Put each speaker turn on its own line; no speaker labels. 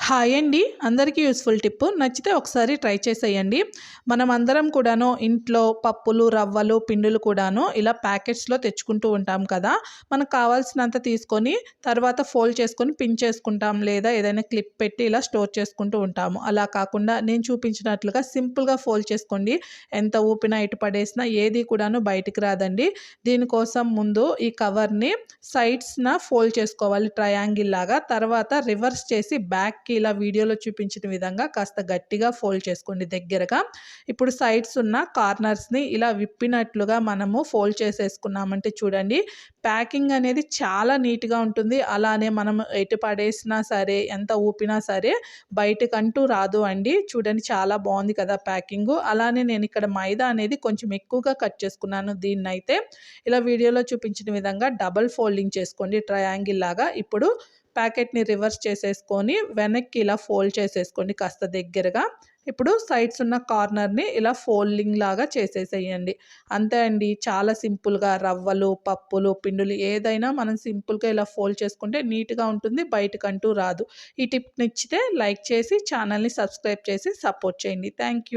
Hi అండి. అందరికీ useful Tipu. నచ్చితే ఒకసారి ట్రై చేసేయండి. మనం అందరం కూడాను ఇంట్లో పప్పులు, రవ్వలు, పిండిలు కూడాను ఇలా ప్యాకెట్స్‌లో తెచ్చుకుంటూ ఉంటాం కదా! మనకు కావాల్సినంత తీసుకొని తర్వాత ఫోల్డ్ చేసుకొని పిన్ చేసుకుంటాం. లేదా ఏదైనా క్లిప్ పెట్టి ఇలా స్టోర్ చేసుకుంటూ ఉంటాము. అలా కాకుండా నేను చూపించినట్లుగా సింపుల్‌గా ఫోల్డ్ చేసుకోండి. ఎంత ఊపినా, ఎటు పడేసినా ఏది కూడాను బయటికి రాదండి. దీనికోసం ముందు ఈ కవర్‌ని సైడ్స్‌న ఫోల్డ్ చేసుకోవాలి ట్రయాంగిల్ లాగా. తర్వాత రివర్స్ చేసి బ్యాక్‌కి ఇలా వీడియోలో చూపించిన విధంగా కాస్త గట్టిగా ఫోల్డ్ చేసుకోండి దగ్గరగా. ఇప్పుడు సైడ్స్ ఉన్న కార్నర్స్‌ని ఇలా విప్పినట్లుగా మనము ఫోల్డ్ చేసేసుకున్నామంటే చూడండి, ప్యాకింగ్ అనేది చాలా నీట్‌గా ఉంటుంది. అలానే మనం ఎటు పడేసినా సరే, ఎంత ఊపినా సరే బయటకంటూ రాదు అండి. చూడండి చాలా బాగుంది కదా ప్యాకింగు. అలానే నేను ఇక్కడ మైదా అనేది కొంచెం ఎక్కువగా కట్ చేసుకున్నాను. దీన్నైతే ఇలా వీడియోలో చూపించిన విధంగా డబుల్ ఫోల్డింగ్ చేసుకోండి ట్రయాంగిల్ లాగా. ఇప్పుడు ప్యాకెట్‌ని రివర్స్ చేసేసుకొని వెనక్కి ఇలా ఫోల్డ్ చేసేసుకోండి కాస్త దగ్గరగా. ఇప్పుడు సైడ్స్ ఉన్న కార్నర్‌ని ఇలా ఫోల్డింగ్ లాగా చేసేసేయండి. అంతే అండి. చాలా సింపుల్‌గా రవ్వలు, పప్పులు, పిండిలు ఏదైనా మనం సింపుల్‌గా ఇలా ఫోల్డ్ చేసుకుంటే నీట్‌గా ఉంటుంది. బయటకంటూ రాదు. ఈ టిప్ నచ్చితే లైక్ చేసి ఛానల్‌ని సబ్స్క్రైబ్ చేసి సపోర్ట్ చేయండి. Thank you.